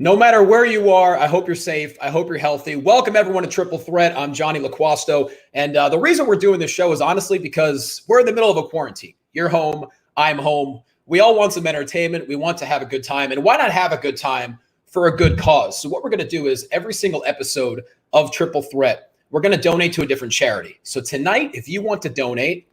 No matter where you are, I hope you're safe. I hope you're healthy. Welcome, everyone, to Triple Threat. I'm Johnny Loquasto. And the reason we're doing this show is honestly because we're in the middle of a quarantine. You're home. I'm home. We all want some entertainment. We want to have a good time. And why not have a good time for a good cause? So what we're going to do is every single episode of Triple Threat, we're going to donate to a different charity. So tonight, if you want to donate,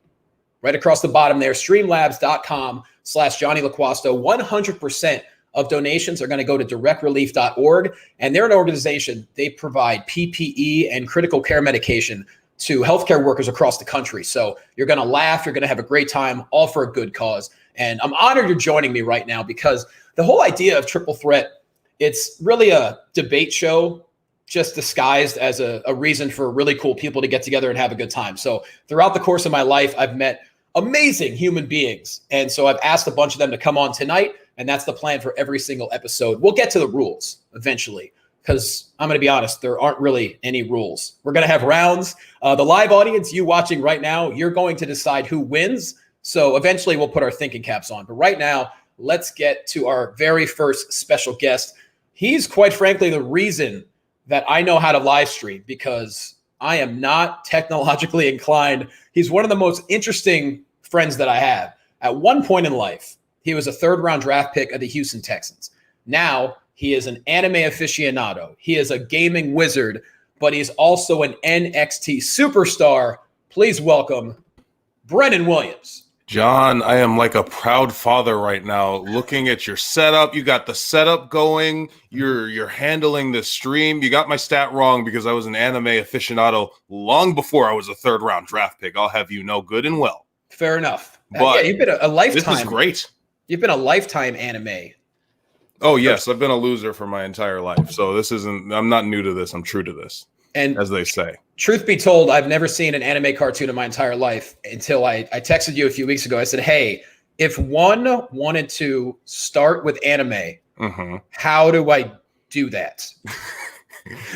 right across the bottom there, streamlabs.com/Johnny Loquasto, 100% of donations are going to go to directrelief.org. And they're an organization. They provide PPE and critical care medication to healthcare workers across the country. So you're going to laugh. You're going to have a great time, all for a good cause. And I'm honored you're joining me right now because the whole idea of Triple Threat, it's really a debate show just disguised as a reason for really cool people to get together and have a good time. So throughout the course of my life, I've met amazing human beings. And so I've asked a bunch of them to come on tonight. And that's the plan for every single episode. We'll get to the rules eventually, because I'm going to be honest, there aren't really any rules. We're going to have rounds. The live audience, you watching right now, you're going to decide who wins. So eventually we'll put our thinking caps on. But right now, let's get to our very first special guest. He's quite frankly the reason that I know how to live stream, because I am not technologically inclined. He's one of the most interesting friends that I have. At one point in life, he was a third-round draft pick of the Houston Texans. Now he is an anime aficionado. He is a gaming wizard, but he's also an NXT superstar. Please welcome Brendon Williams. John, I am like a proud father right now looking at your setup. You got the setup going. You're handling the stream. You got my stat wrong because I was an anime aficionado long before I was a third-round draft pick. I'll have you know good and well. Fair enough. But yeah, you've been a lifetime. This is great. You've been a lifetime anime. Oh, yes. I've been a loser for my entire life. So I'm not new to this. I'm true to this, and as they say. Truth be told, I've never seen an anime cartoon in my entire life until I texted you a few weeks ago. I said, hey, if one wanted to start with anime, how do I do that?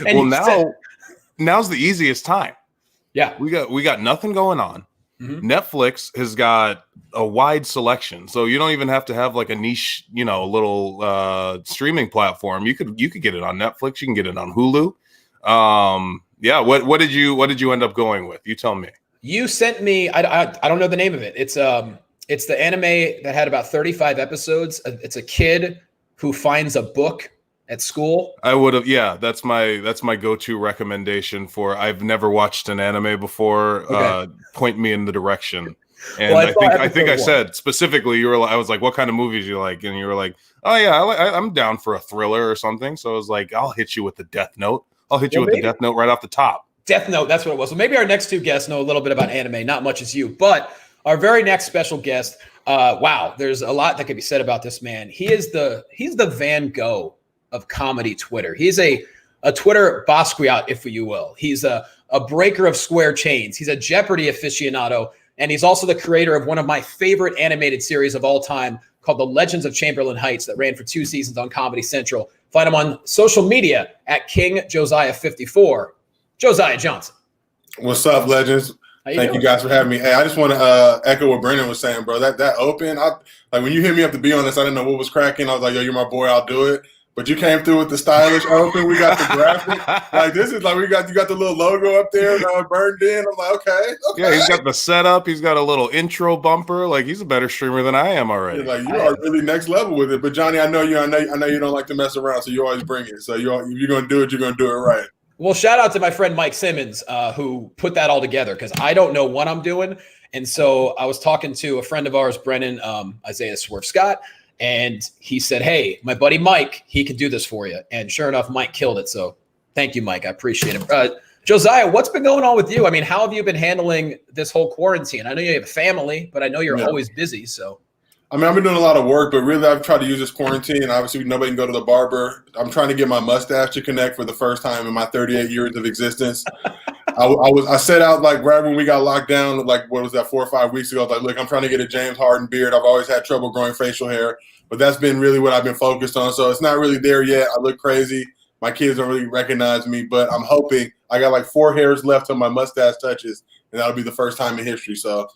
Well, now's the easiest time. Yeah. We got nothing going on. Netflix has got a wide selection, so you don't even have to have like a niche, little streaming platform. You could get it on Netflix. You can get it on Hulu. Yeah. What did you end up going with? You tell me. You sent me. I don't know the name of it. It's the anime that had about 35 episodes. It's a kid who finds a book at school. I would have. Yeah, that's my go-to recommendation for. I've never watched an anime before. Okay. Point me in the direction. And well, I think I said specifically, I was like, what kind of movies you like? And you were like, oh yeah, I'm down for a thriller or something. So I was like, I'll hit you with the Death Note. The Death Note right off the top. Death Note, that's what it was. So maybe our next two guests know a little bit about anime, not much as you. But our very next special guest, wow, there's a lot that could be said about this man. He's the Van Gogh of comedy Twitter. He's a Twitter Basquiat, if you will. He's a breaker of square chains. He's a Jeopardy aficionado. And he's also the creator of one of my favorite animated series of all time called The Legends of Chamberlain Heights that ran for 2 seasons on Comedy Central. Find him on social media at King Josiah 54. Josiah Johnson. What's up, legends? Thank you guys for having me. Hey, I just want to echo what Brennan was saying, bro. That open, like when you hit me up to be on this, I didn't know what was cracking. I was like, yo, you're my boy, I'll do it. But you came through with the stylish open. We got the graphic. Like this is like you got the little logo up there, burned in. I'm like, okay. Yeah, he's got the setup. He's got a little intro bumper. Like he's a better streamer than I am already. Like you are really next level with it. But Johnny, I know you don't like to mess around, so you always bring it. So if you're gonna do it, you're gonna do it right. Well, shout out to my friend Mike Simmons, who put that all together because I don't know what I'm doing. And so I was talking to a friend of ours, Brennan, Isaiah Swerve Scott. And he said, hey, my buddy Mike, he can do this for you. And sure enough, Mike killed it. So thank you, Mike. I appreciate it. Josiah, what's been going on with you? I mean, how have you been handling this whole quarantine? I know you have a family, but I know you're always busy. So, I mean, I've been doing a lot of work, but really I've tried to use this quarantine. Obviously, nobody can go to the barber. I'm trying to get my mustache to connect for the first time in my 38 years of existence. I set out like right when we got locked down, like what was that, 4 or 5 weeks ago? I was like, look, I'm trying to get a James Harden beard. I've always had trouble growing facial hair, but that's been really what I've been focused on. So it's not really there yet. I look crazy. My kids don't really recognize me, but I'm hoping. I got like 4 hairs left till my mustache touches, and that'll be the first time in history. So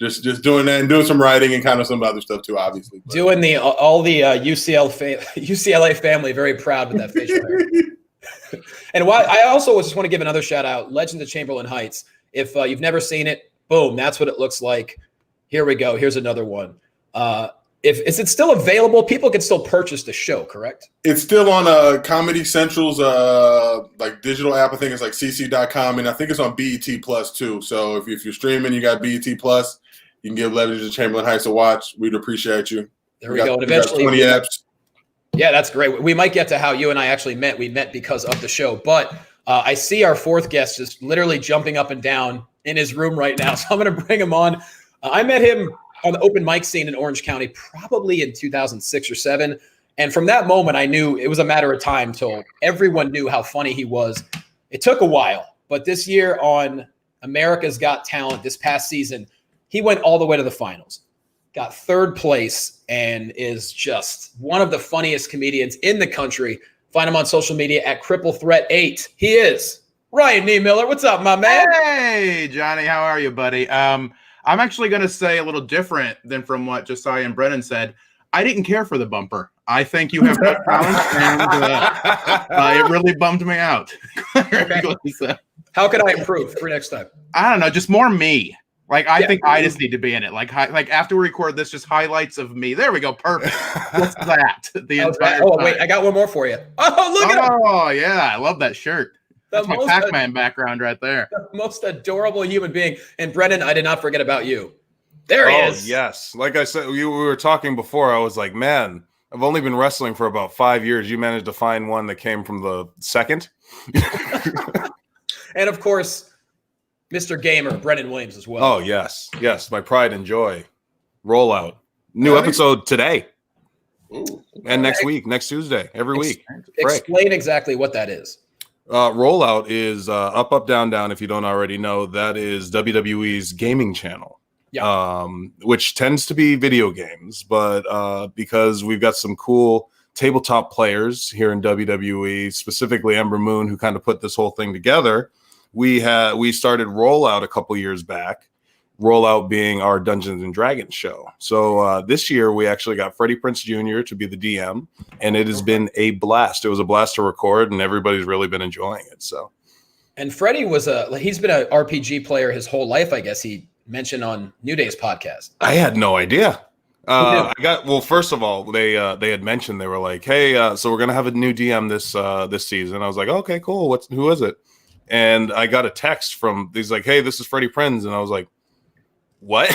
Just doing that and doing some writing and kind of some other stuff too, obviously. But. Doing all the UCLA family very proud with that facial hair. And I also just want to give another shout out, Legends of Chamberlain Heights. If you've never seen it, boom, that's what it looks like. Here we go. Here's another one. Is it still available? People can still purchase the show, correct? It's still on Comedy Central's like digital app. I think it's like cc.com, and I think it's on BET Plus too. So if you're streaming, you got BET Plus. You can give Legends of Chamberlain Heights a watch. We'd appreciate you. There we go. And eventually, 20 apps. Yeah, that's great. We might get to how you and I actually met. We met because of the show. But I see our fourth guest just literally jumping up and down in his room right now. So I'm going to bring him on. I met him on the open mic scene in Orange County probably in 2006 or 7. And from that moment, I knew it was a matter of time till everyone knew how funny he was. It took a while. But this year on America's Got Talent this past season, he went all the way to the finals, got 3rd place, and is just one of the funniest comedians in the country. Find him on social media at Cripple Threat 8. He is Ryan Niemiller. What's up, my man? Hey, Johnny. How are you, buddy? I'm actually going to say a little different than from what Josiah and Brennan said. I didn't care for the bumper. I think you have got talent, and it really bummed me out. Okay. How can I improve for next time? I don't know, just more me. Like, I think I just need to be in it. Like after we record this, just highlights of me. There we go. Perfect. What's that? The entire time. Wait, I got one more for you. Oh, look at him. Oh, yeah. I love that shirt. That's my Pac-Man background right there. The most adorable human being. And Brendan, I did not forget about you. There he is. Yes. Like I said, we were talking before. I was like, man, I've only been wrestling for about 5 years. You managed to find one that came from the second. And of course, Mr. Gamer, Brendon Williams as well. Oh, yes. Yes, my pride and joy. Rollout. New episode today. Ooh. And next week, next Tuesday, every week. Explain exactly what that is. Rollout is up, up, down, down. If you don't already know, that is WWE's gaming channel, which tends to be video games. But because we've got some cool tabletop players here in WWE, specifically Ember Moon, who kind of put this whole thing together, we started Rollout a couple years back. Rollout being our Dungeons and Dragons show. So this year we actually got Freddie Prinze Jr. to be the DM, and it has been a blast. It was a blast to record, and everybody's really been enjoying it. So, and Freddie he's been an RPG player his whole life. I guess he mentioned on New Day's podcast. I had no idea. First of all, they had mentioned, they were like, hey, so we're gonna have a new DM this season. I was like, okay, cool. Who is it? And I got a text from, he's like, hey, this is Freddie Prinze. And I was like, what?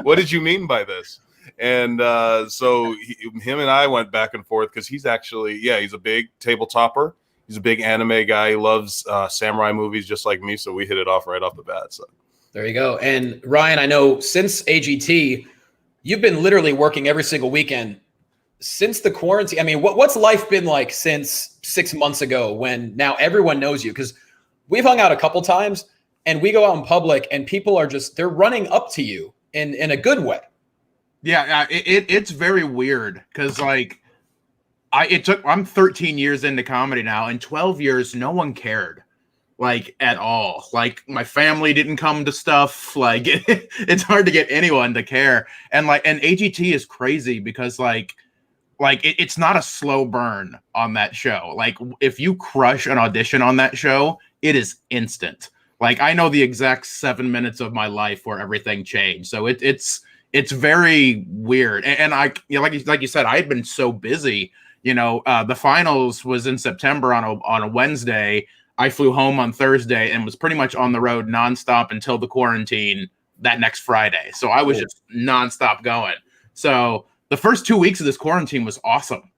What did you mean by this? And so him and I went back and forth because he's actually, he's a big tabletopper. He's a big anime guy. He loves samurai movies just like me. So we hit it off right off the bat. So there you go. And Ryan, I know since AGT, you've been literally working every single weekend since the quarantine. I mean, what's life been like since 6 months ago when now everyone knows you? Because we've hung out a couple times and we go out in public and people are they're running up to you in a good way. Yeah, it's very weird because I'm 13 years into comedy now, and 12 years no one cared at all. Like, my family didn't come to stuff. Like, it's hard to get anyone to care. And AGT is crazy because it's not a slow burn on that show. Like, if you crush an audition on that show, it is instant. Like, I know the exact 7 minutes of my life where everything changed. So it's very weird. And like you said, I had been so busy. The finals was in September on a Wednesday. I flew home on Thursday and was pretty much on the road nonstop until the quarantine that next Friday. So I was just nonstop going. So the first 2 weeks of this quarantine was awesome.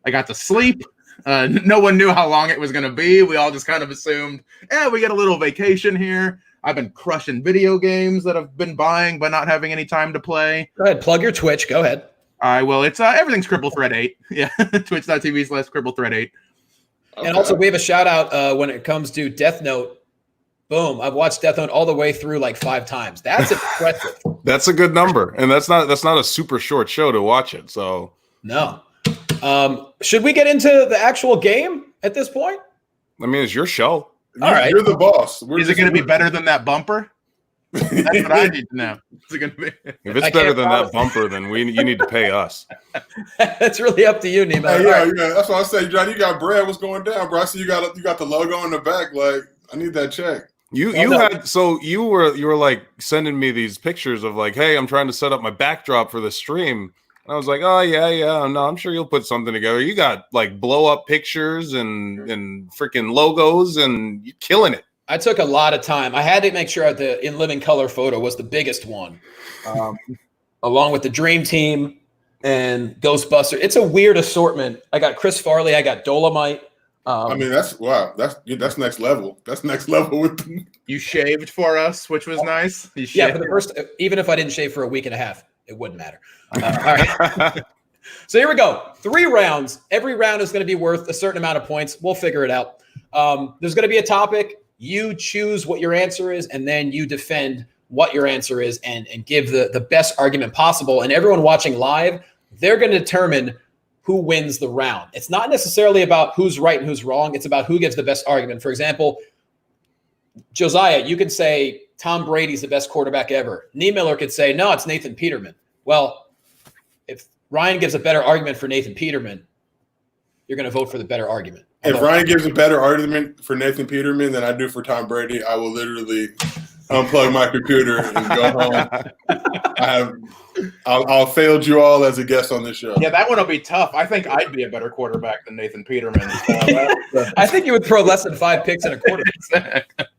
I got to sleep. No one knew how long it was going to be. We all just kind of assumed, we get a little vacation here. I've been crushing video games that I've been buying but not having any time to play. Go ahead. Plug your Twitch. Go ahead. I will. It's everything's Cripple Threat 8. Yeah. Twitch.tv/Cripple Threat 8. Okay. And also we have a shout out when it comes to Death Note. Boom. I've watched Death Note all the way through 5 times. That's impressive. That's a good number. And that's not a super short show to watch it. So no. Should we get into the actual game at this point? I mean, it's your show. All right. You're the boss. Is it going to be better than that bumper? That's what I need to know. Is it gonna be? If it's better than that bumper, then you need to pay us. That's really up to you, Niemiller. Yeah. That's what I say, John. You got bread. What's going down, bro? I see you got the logo in the back. Like, I need that check. You were like sending me these pictures of like, hey, I'm trying to set up my backdrop for the stream. And I was like, oh yeah, no, I'm sure you'll put something together. You got like blow up pictures and freaking logos, and you're killing it. I took a lot of time. I had to make sure the in living color photo was the biggest one, along with the Dream Team and Ghostbuster. It's a weird assortment. I got Chris Farley. I got Dolomite. I mean, that's next level. That's next level with You shaved for us, which was nice. Yeah, for the first, even if I didn't shave for a week and a half, it wouldn't matter. All right. So here we go. 3 rounds. Every round is going to be worth a certain amount of points. We'll figure it out. There's going to be a topic. You choose what your answer is, and then you defend what your answer is and give the best argument possible. And everyone watching live, they're going to determine who wins the round. It's not necessarily about who's right and who's wrong. It's about who gives the best argument. For example, Josiah, you could say Tom Brady's the best quarterback ever. Niemiller could say, no, it's Nathan Peterman. Well, if Ryan gives a better argument for Nathan Peterman, you're going to vote for the better argument. If Ryan gives a better argument for Nathan Peterman than I do for Tom Brady, I will literally unplug my computer and go home. I'll failed you all as a guest on this show. Yeah, that one will be tough. I think I'd be a better quarterback than Nathan Peterman. I think you would throw less than 5 picks in a quarter.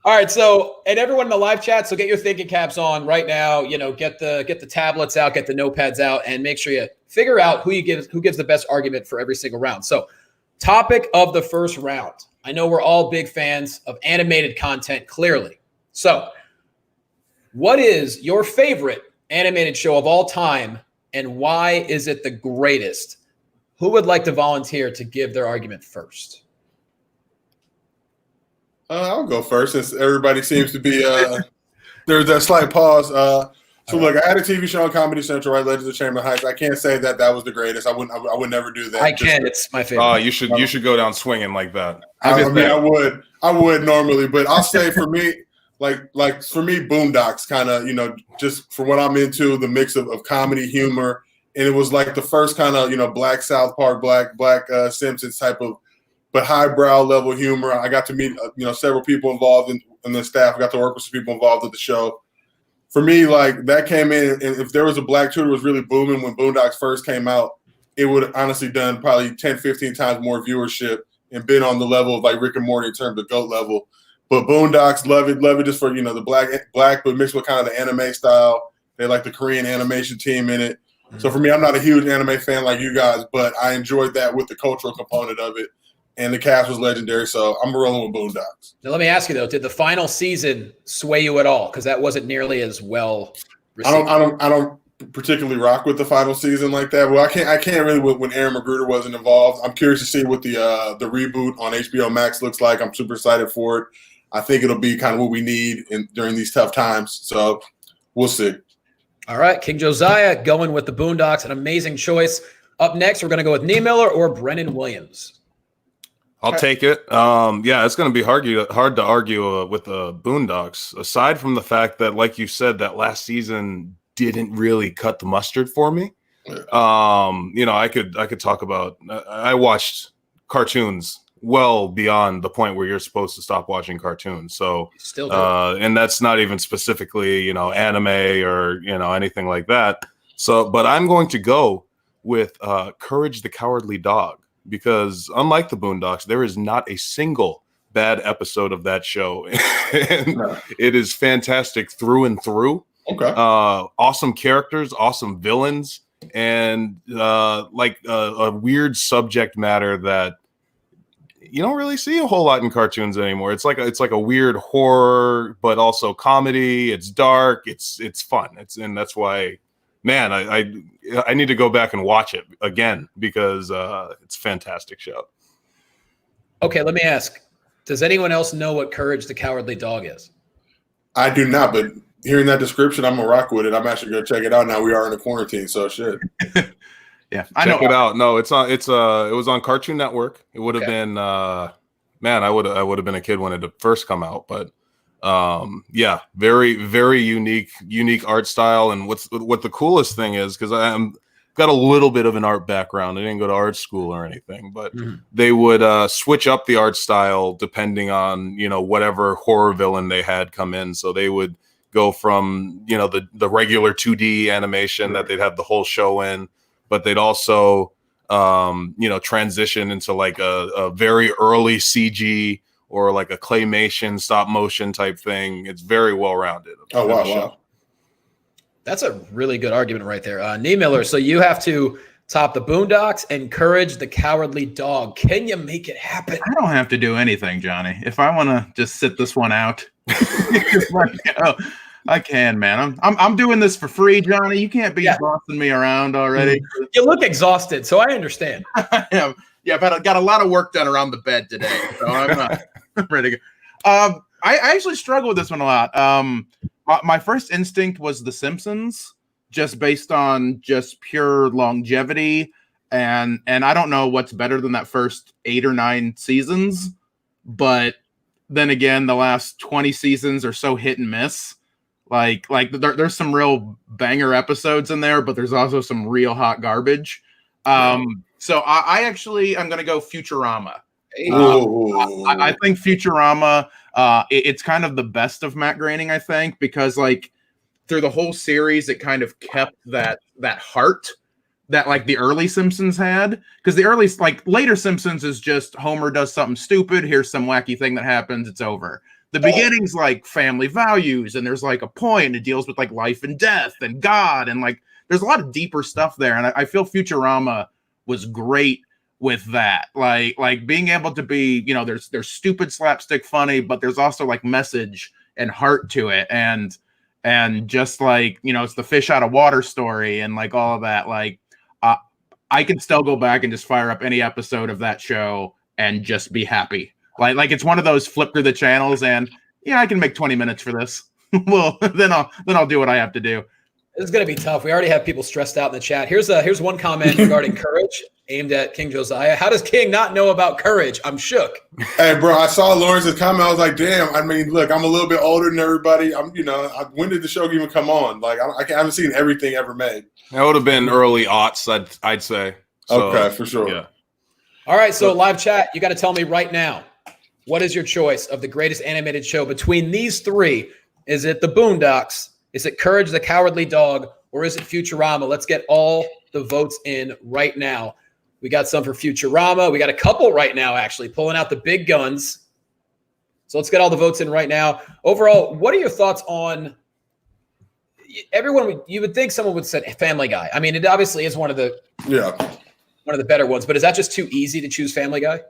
All right, so and everyone in the live chat, so get your thinking caps on right now. You know, get the tablets out, get the notepads out, and make sure you figure out who gives the best argument for every single round. So, topic of the first round. I know we're all big fans of animated content, clearly. So, what is your favorite animated show of all time, and why is it the greatest? Who would like to volunteer to give their argument first? I'll go first since everybody seems to be there's that slight pause. So look, I had a TV show on Comedy Central, right? Legends of Chamberlain Heights. I can't say that was the greatest. I would never do that. I can. It's my favorite. Oh, you should go down swinging like that. I would normally, but I'll say for me, like for me, Boondocks kind of, just for what I'm into, the mix of comedy, humor, and it was like the first kind of, black South Park, black Simpsons type of, but highbrow level humor. I got to meet, several people involved in the staff. I got to work with some people involved with the show. For me, like that came in, and if there was a black tutor was really booming when Boondocks first came out, it would have honestly done probably 10, 15 times more viewership and been on the level of like Rick and Morty in terms of GOAT level. But Boondocks, love it just for, the black, but mixed with kind of the anime style. They like the Korean animation team in it. Mm-hmm. So for me, I'm not a huge anime fan like you guys, but I enjoyed that with the cultural component of it. And the cast was legendary, so I'm rolling with Boondocks. Now, let me ask you, though, did the final season sway you at all? Because that wasn't nearly as well received. I don't particularly rock with the final season like that. Well, I can't really when Aaron McGruder wasn't involved. I'm curious to see what the reboot on HBO Max looks like. I'm super excited for it. I think it'll be kind of what we need during these tough times. So we'll see. All right, King Josiah going with the Boondocks, an amazing choice. Up next, we're going to go with Niemiller or Brennan Williams. I'll take it. It's going to be hard to argue with the Boondocks. Aside from the fact that, like you said, that last season didn't really cut the mustard for me. I could talk about. I watched cartoons well beyond the point where you're supposed to stop watching cartoons. So still do. And that's not even specifically anime or anything like that. So, but I'm going to go with Courage the Cowardly Dog. Because unlike the Boondocks, there is not a single bad episode of that show. It is fantastic through and through. Okay. Awesome characters, awesome villains, and a weird subject matter that you don't really see a whole lot in cartoons anymore. It's like a weird horror, but also comedy. It's dark. It's fun. And that's why. Man, I need to go back and watch it again because it's a fantastic show. Okay, let me ask. Does anyone else know what Courage the Cowardly Dog is? I do not, but hearing that description, I'm going to rock with it. I'm actually going to check it out now. We are in a quarantine, so shit. Yeah, check it out. No, it was on Cartoon Network. It would have been I would have been a kid when it first come out, but Yeah, very, very unique art style. And what the coolest thing is, because I'm got a little bit of an art background. I didn't go to art school or anything, but they would switch up the art style depending on, whatever horror villain they had come in. So they would go from, the regular 2D animation that they'd have the whole show in, but they'd also, transition into like a very early CG or like a claymation stop motion type thing. It's very well rounded. Oh, wow. That's a really good argument right there. Niemiller, so you have to top the Boondocks and Courage the Cowardly Dog. Can you make it happen? I don't have to do anything, Johnny. If I want to just sit this one out, I can, man. I'm doing this for free, Johnny. You can't be bossing me around already. You look exhausted, so I understand. I am. Yeah, I've got a lot of work done around the bed today, so I'm ready to go. I actually struggle with this one a lot. My first instinct was The Simpsons, just based on just pure longevity, and I don't know what's better than that first 8 or 9 seasons, but then again, the last 20 seasons are so hit and miss. Like there's some real banger episodes in there, but there's also some real hot garbage. So I'm going to go Futurama. I think Futurama, it's kind of the best of Matt Groening, I think, because like through the whole series, it kind of kept that heart that like the early Simpsons had. Because the early, like later Simpsons is just Homer does something stupid. Here's some wacky thing that happens. It's over. The beginning's like family values, and there's like a point. It deals with like life and death and God, and like there's a lot of deeper stuff there. And I feel Futurama was great with that, like being able to be, there's stupid slapstick funny, but there's also like message and heart to it, and just like it's the fish out of water story and like all of that. Like I can still go back and just fire up any episode of that show and just be happy. Like it's one of those flip through the channels and I can make 20 minutes for this. Well, then I'll do what I have to do. This is going to be tough. We already have people stressed out in the chat. Here's one comment regarding Courage aimed at King Josiah. How does King not know about Courage? I'm shook. Hey, bro, I saw Lawrence's comment. I was like, damn. I mean, look, I'm a little bit older than everybody. When did the show even come on? Like, I haven't seen everything ever made. That would have been early aughts, I'd say. So, okay, for sure. Yeah. All right, so live chat, you got to tell me right now, what is your choice of the greatest animated show between these three? Is it The Boondocks? Is it Courage the Cowardly Dog, or is it Futurama? Let's get all the votes in right now. We got some for Futurama. We got a couple right now, actually, pulling out the big guns. So let's get all the votes in right now. Overall, what are your thoughts on everyone? You would think someone would say Family Guy. I mean, it obviously is one of the better ones, but is that just too easy to choose Family Guy?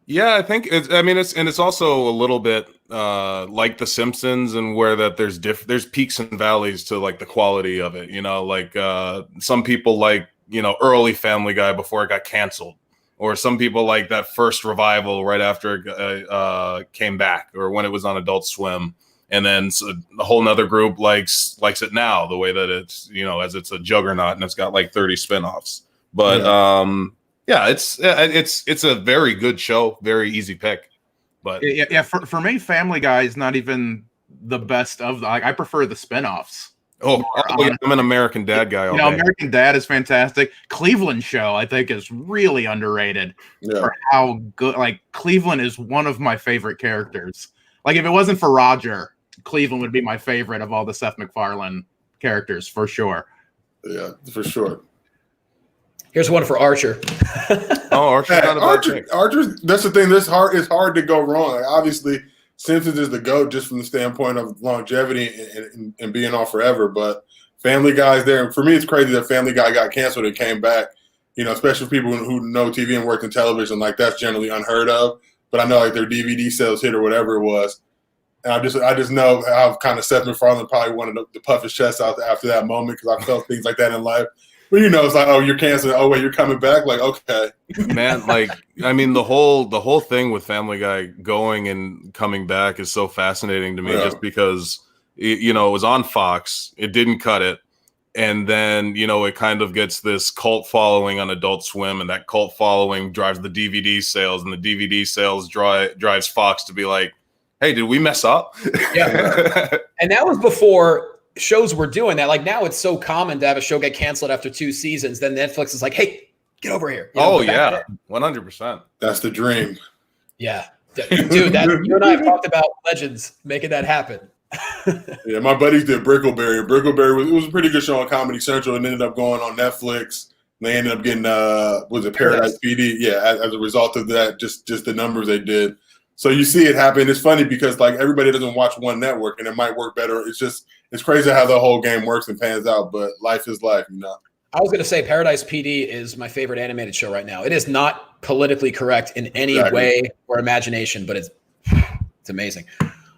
Yeah, I think it's also a little bit like The Simpsons, and where that there's peaks and valleys to like the quality of it. Like some people like early Family Guy before it got canceled, or some people like that first revival right after it came back, or when it was on Adult Swim, and then a whole nother group likes it now the way that it's as it's a juggernaut and it's got like 30 spinoffs. But yeah, it's a very good show, very easy pick. But yeah, for me, Family Guy is not even the best of I prefer the spinoffs. I'm an American Dad guy. American Dad is fantastic. Cleveland Show, I think, is really underrated for how good. Like Cleveland is one of my favorite characters. Like if it wasn't for Roger, Cleveland would be my favorite of all the Seth MacFarlane characters for sure. Yeah, for sure. Here's one for Archer. Archer. Archer. That's the thing. It's hard to go wrong. Like, obviously, Simpsons is the GOAT just from the standpoint of longevity and being on forever. But Family Guy's there. And for me, it's crazy that Family Guy got canceled and came back. Especially for people who know TV and work in television, like that's generally unheard of. But I know like their DVD sales hit or whatever it was. And I just know how kind of Seth MacFarlane probably wanted to puff his chest out after that moment, because I felt things like that in life. But it's like, oh, you're canceling. Oh, wait, you're coming back. Like, okay, man. Like, I mean, the whole thing with Family Guy going and coming back is so fascinating to me, just because it was on Fox, it didn't cut it, and then it kind of gets this cult following on Adult Swim, and that cult following drives the DVD sales, and the DVD sales drives Fox to be like, Hey, did we mess up? Yeah. And that was before shows were doing that. Like now it's so common to have a show get canceled after 2 seasons. Then Netflix is like, hey, get over here. You know, yeah. 100%. That's the dream. Yeah. Dude, you and I have talked about legends making that happen. Yeah, my buddies did Brickleberry. Brickleberry was a pretty good show on Comedy Central and ended up going on Netflix. They ended up getting was it Paradise PD? Yeah, as a result of that, just the numbers they did. So you see it happen. It's funny because like everybody doesn't watch one network and it might work better. It's crazy how the whole game works and pans out, but life is life, you know. I was going to say Paradise PD is my favorite animated show right now. It is not politically correct in any way or imagination, but it's amazing.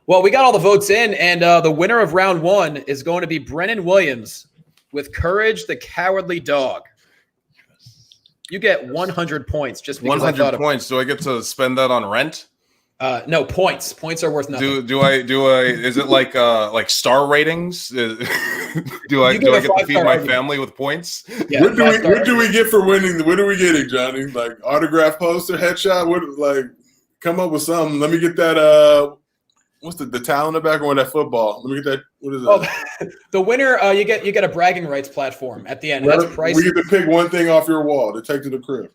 Well, we got all the votes in, and the winner of round 1 is going to be Brennan Williams with Courage the Cowardly Dog. You get 100 points just because 100 points. Do I get to spend that on rent? No, points. Points are worth nothing. Do I? Is it like star ratings? Do I get to feed my family with points? Yeah, what do we get for winning? What are we getting, Johnny? Like autograph poster, headshot? What? Like, come up with something. Let me get that. What's the towel in the back or that football? Let me get that. What is that? Oh, the winner, you get a bragging rights platform at the end. That's pricey. We get to pick one thing off your wall to take to the crib.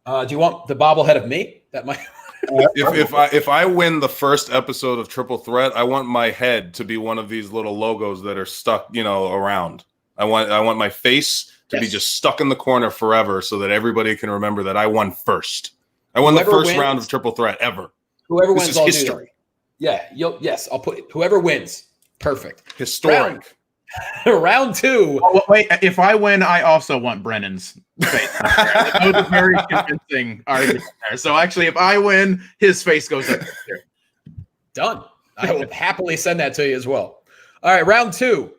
Do you want the bobblehead of me? That might. If I win the first episode of Triple Threat, I want my head to be one of these little logos that are stuck, around. I want my face to be just stuck in the corner forever, so that everybody can remember that I won first. I won the first round of Triple Threat ever. Whoever wins, this is history. Yeah, I'll put it. Whoever wins, perfect. Historic. Round 2. Oh, wait, if I win, I also want Brennan's face. That was a very convincing argument there. So actually, if I win, his face goes up there. Done. I will happily send that to you as well. All right, round 2.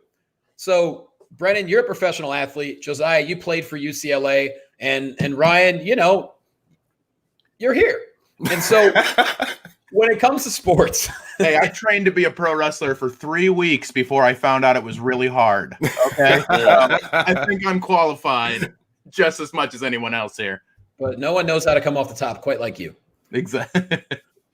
So, Brennan, you're a professional athlete. Josiah, you played for UCLA. And Ryan, you're here. And so when it comes to sports, hey, I trained to be a pro wrestler for 3 weeks before I found out it was really hard. Okay. I think I'm qualified just as much as anyone else here. But no one knows how to come off the top quite like you. Exactly.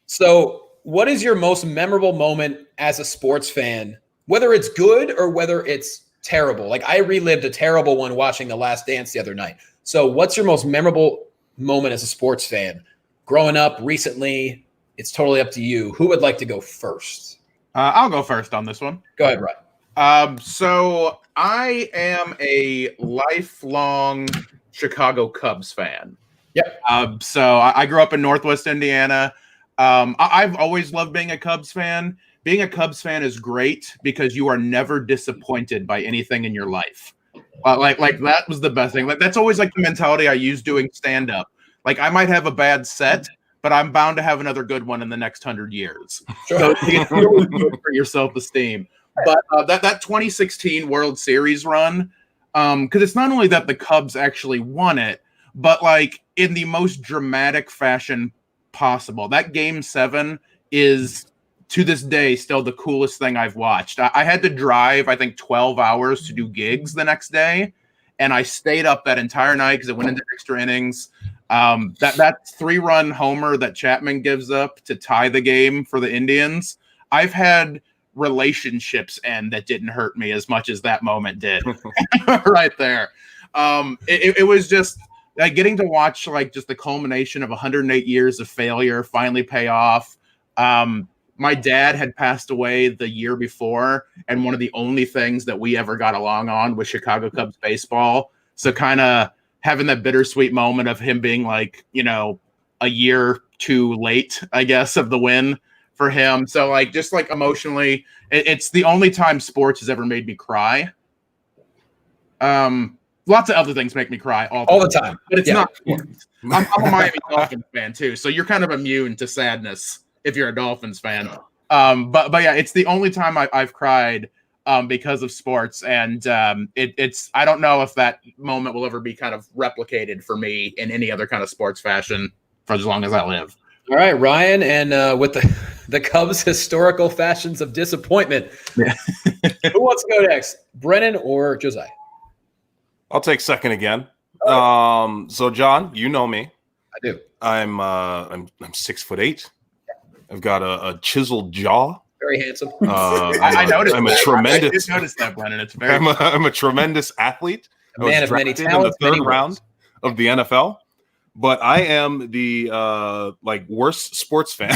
So what is your most memorable moment as a sports fan, whether it's good or whether it's terrible? Like I relived a terrible one watching The Last Dance the other night. So what's your most memorable moment as a sports fan? Growing up recently, it's totally up to you. Who would like to go first? I'll go first on this one. Go ahead, Ryan. So I am a lifelong Chicago Cubs fan. Yep. So I grew up in Northwest Indiana. I've always loved being a Cubs fan. Being a Cubs fan is great because you are never disappointed by anything in your life. Like that was the best thing. Like that's always like the mentality I use doing stand-up. Like I might have a bad set, but I'm bound to have another good one in the next 100 years. Sure. So it's really good for your self-esteem. But that 2016 World Series run, because it's not only that the Cubs actually won it, but like in the most dramatic fashion possible. That Game 7 is to this day still the coolest thing I've watched. I had to drive, I think, 12 hours to do gigs the next day, and I stayed up that entire night because it went into extra innings. That 3-run homer that Chapman gives up to tie the game for the Indians, I've had relationships end that didn't hurt me as much as that moment did. Right there. It was just like getting to watch like just the culmination of 108 years of failure finally pay off. My dad had passed away the year before, and one of the only things that we ever got along on was Chicago Cubs baseball. So kind of having that bittersweet moment of him being like, a year too late, I guess, of the win for him. So like, just like emotionally, it's the only time sports has ever made me cry. Lots of other things make me cry all the time, but it's not sports. I'm a Miami Dolphins fan too, so you're kind of immune to sadness if you're a Dolphins fan. But yeah, it's the only time I've cried because of sports, and it's I don't know if that moment will ever be kind of replicated for me in any other kind of sports fashion for as long as I live. All right, Ryan, and with the Cubs' historical fashions of disappointment, yeah. Who wants to go next, Brennan or Josiah? I'll take second again. So John, you know me. I do. I'm 6'8", I've got a chiseled jaw. Very handsome. I noticed. I'm a tremendous. I did notice that, Brennan. It's very. I'm a tremendous athlite. A man of many talents, in the third round of the NFL. But I am the worst sports fan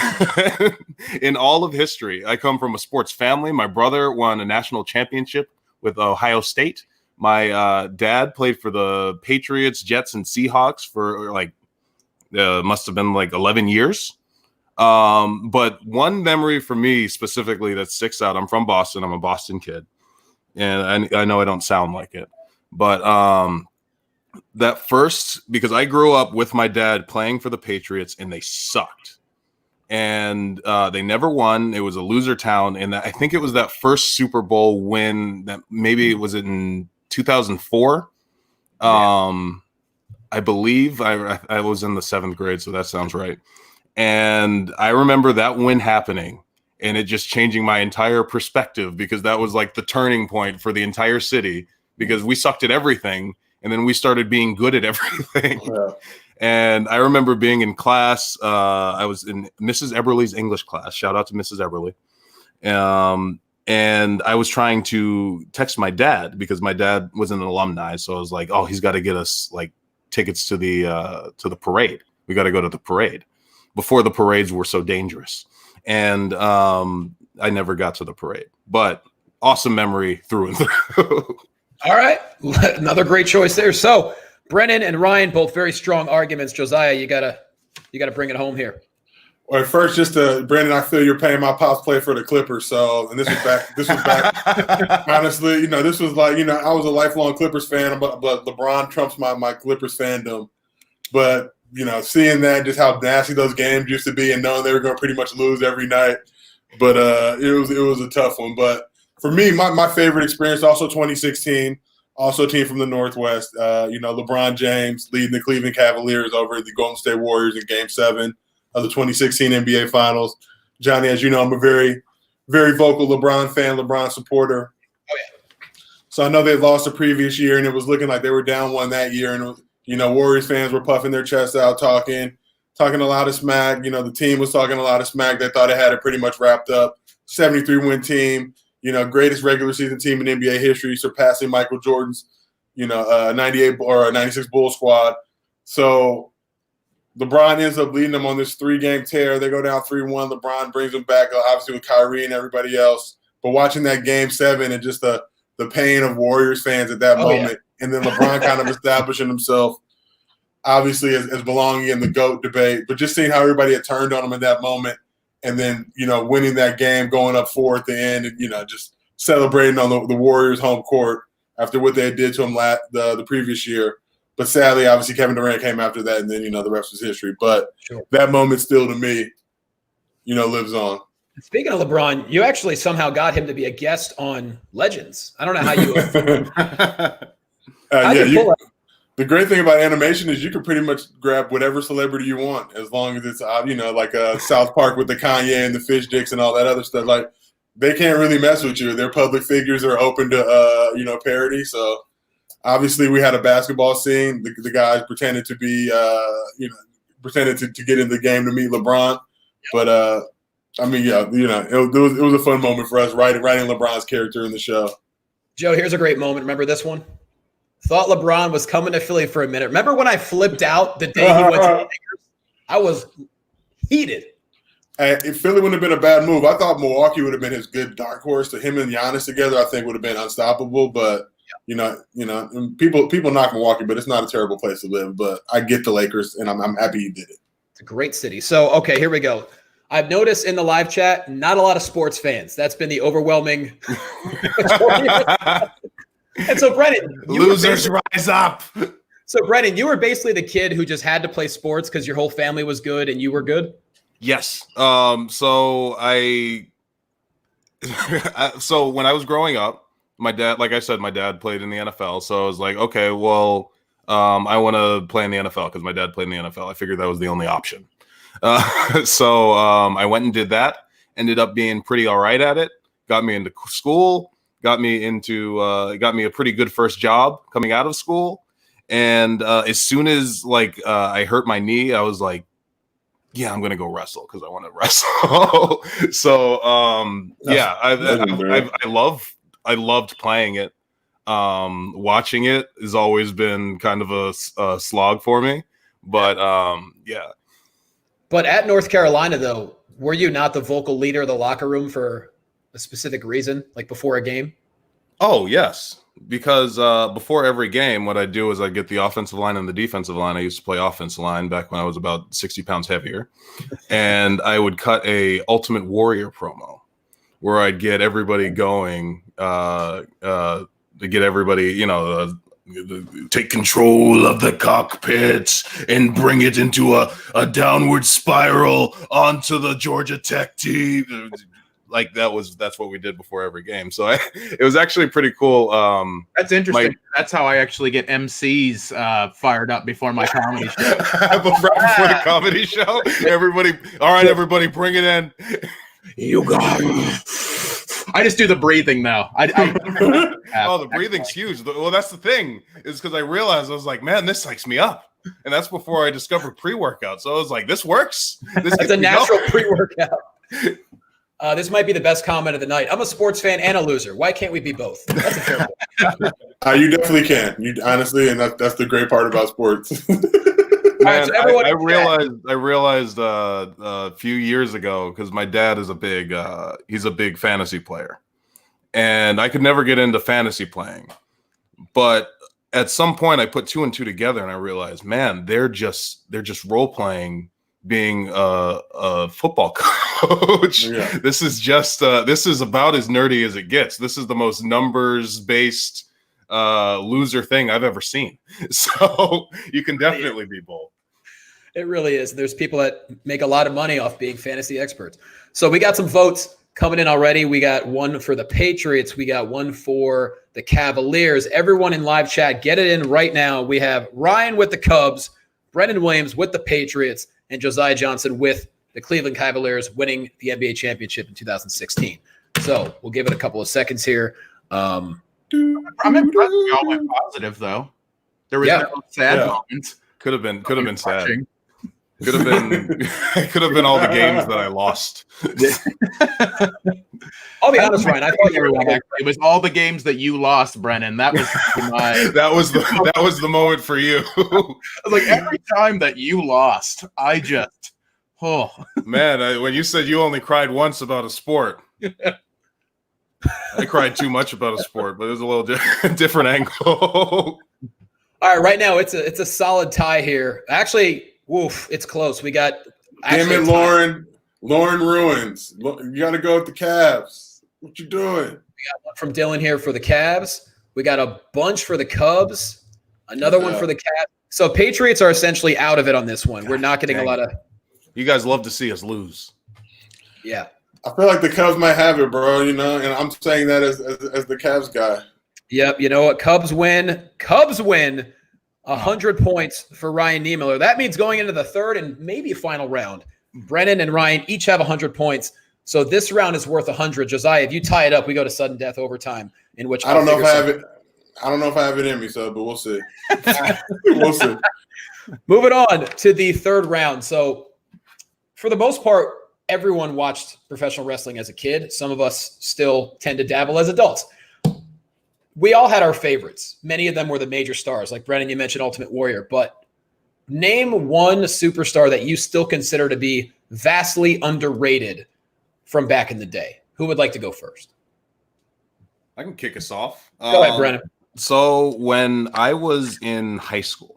in all of history. I come from a sports family. My brother won a national championship with Ohio State. My dad played for the Patriots, Jets, and Seahawks for must have been 11 years. But one memory for me specifically that sticks out. I'm from Boston. I'm a Boston kid, and I know I don't sound like it, but that first, because I grew up with my dad playing for the Patriots and they sucked and they never won. It was a loser town. And I think it was that first Super Bowl win that maybe it was in 2004. I believe I was in the 7th grade. So that sounds right. And I remember that win happening and it just changing my entire perspective, because that was like the turning point for the entire city, because we sucked at everything. And then we started being good at everything. Yeah. And I remember being in class. I was in Mrs. Eberly's English class. Shout out to Mrs. Eberly. And I was trying to text my dad because my dad was an alumni. So I was like, oh, he's got to get us tickets to the parade. We got to go to the parade before the parades were so dangerous. And I never got to the parade, but awesome memory through and through. All right. Another great choice there. So Brennan and Ryan, both very strong arguments. Josiah, you gotta bring it home here. Well, first, Brendan, I feel you're paying my pops play for the Clippers. So, and this was back. Honestly, this was I was a lifelong Clippers fan, but LeBron trumps my Clippers fandom. But, seeing that, just how nasty those games used to be and knowing they were going to pretty much lose every night. But it was a tough one. But for me, my favorite experience, also 2016, also a team from the Northwest. LeBron James leading the Cleveland Cavaliers over the Golden State Warriors in Game 7 of the 2016 NBA Finals. Johnny, as you know, I'm a very, very vocal LeBron fan, LeBron supporter. Oh, yeah. So I know they lost the previous year, and it was looking like they were down one that year. And, Warriors fans were puffing their chests out, talking a lot of smack. The team was talking a lot of smack. They thought it had it pretty much wrapped up. 73-win team. Greatest regular season team in NBA history, surpassing Michael Jordan's, 98 or 96 Bull squad. So LeBron ends up leading them on this 3-game tear. They go down 3-1. LeBron brings them back, obviously with Kyrie and everybody else. But watching that Game 7 and just the pain of Warriors fans at that moment, and then LeBron kind of establishing himself, obviously as belonging in the GOAT debate, but just seeing how everybody had turned on him in that moment. And then, winning that game, going up 4 at the end, and, just celebrating on the Warriors' home court after what they did to him the previous year. But sadly, obviously, Kevin Durant came after that, and then, the rest was history. But that moment still, to me, lives on. Speaking of LeBron, you actually somehow got him to be a guest on Legends. I don't know how you The great thing about animation is you can pretty much grab whatever celebrity you want, as long as it's, like South Park with the Kanye and the fish dicks and all that other stuff. Like, they can't really mess with you. They're public figures. They're open to, parody. So, obviously, we had a basketball scene. The guys pretended to be, pretended to get in the game to meet LeBron. But, it was a fun moment for us writing LeBron's character in the show. Joe, here's a great moment. Remember this one? Thought LeBron was coming to Philly for a minute. Remember when I flipped out the day he went to the Lakers? I was heated. If Philly wouldn't have been a bad move, I thought Milwaukee would have been his good dark horse. To him and Giannis together, I think would have been unstoppable. But people knock Milwaukee, but it's not a terrible place to live. But I get the Lakers, and I'm happy he did it. It's a great city. So okay, here we go. I've noticed in the live chat, not a lot of sports fans. That's been the overwhelming. And so, Brennan, losers rise up. So, Brennan, you were basically the kid who just had to play sports because your whole family was good and you were good. Yes. So when I was growing up, my dad, like I said, my dad played in the NFL. So I was like, okay, well, I want to play in the NFL because my dad played in the NFL. I figured that was the only option. So I went and did that. Ended up being pretty all right at it. Got me into school. Got me a pretty good first job coming out of school. And as soon as I hurt my knee, I was like, yeah, I'm gonna go wrestle because I want to wrestle. So I loved playing it. Watching it has always been kind of a slog for me, but yeah. But at North Carolina, though, were you not the vocal leader of the locker room for a specific reason, like before a game? Oh, yes. Because before every game, what I do is I get the offensive line and the defensive line. I used to play offensive line back when I was about 60 pounds heavier. And I would cut a Ultimate Warrior promo where I'd get everybody going, to get everybody, take control of the cockpit and bring it into a downward spiral onto the Georgia Tech team. Like that's what we did before every game. So it was actually pretty cool. That's interesting. That's how I actually get MCs fired up before my comedy show. before the comedy show, everybody bring it in. You guys. I just do the breathing now. The breathing's huge. Well, that's the thing, is because I realized I was like, man, this psychs me up. And that's before I discovered pre-workout. So I was like, this works. That's a natural pre-workout. This might be the best comment of the night. I'm a sports fan and a loser. Why can't we be both? That's a fair point. You definitely can. You honestly, and that's the great part about sports. Man, I realized a few years ago, because my dad is he's a big fantasy player, and I could never get into fantasy playing. But at some point, I put 2 and 2 together, and I realized, man, they're just role playing being a football coach. Yeah. This is about as nerdy as it gets. This is the most numbers based loser thing I've ever seen. So you can definitely be bold. It really is. There's people that make a lot of money off being fantasy experts. So we got some votes coming in already. We got one for the Patriots. We got one for the Cavaliers. Everyone in live chat, get it in right now. We have Ryan with the Cubs, Brennan Williams with the Patriots, and Josiah Johnson with the Cleveland Cavaliers winning the NBA championship in 2016. So we'll give it a couple of seconds here. I'm impressed we all went positive, though. There was no sad moments. Could have been sad. Could have been all the games that I lost. I'll be honest, Ryan. I thought you were it was all the games that you lost, Brennan. That was that was the moment for you. Like every time that you lost, I just man. When you said you only cried once about a sport, I cried too much about a sport, but it was a little different angle. All right, right now it's a solid tie here. Actually, it's close. We got damn it, Lauren. Lauren ruins. You got to go with the Cavs. What you doing? We got one from Dylan here for the Cavs. We got a bunch for the Cubs. Another one for the Cavs. So Patriots are essentially out of it on this one. We're not getting a lot of. You guys love to see us lose. Yeah. I feel like the Cubs might have it, bro. And I'm saying that as the Cavs guy. Yep. You know what? Cubs win. 100 points for Ryan Niemiller. That means going into the third and maybe final round, Brennan and Ryan each have 100 points. So this round is worth 100. Josiah, if you tie it up, we go to sudden death overtime, in which I don't know if I have it. I don't know if I have it in me, but we'll see. We'll see. Moving on to the third round. So for the most part, everyone watched professional wrestling as a kid. Some of us still tend to dabble as adults. We all had our favorites. Many of them were the major stars. Like Brennan, you mentioned Ultimate Warrior. But name one superstar that you still consider to be vastly underrated from back in the day. Who would like to go first? I can kick us off. Go ahead, Brennan. So when I was in high school,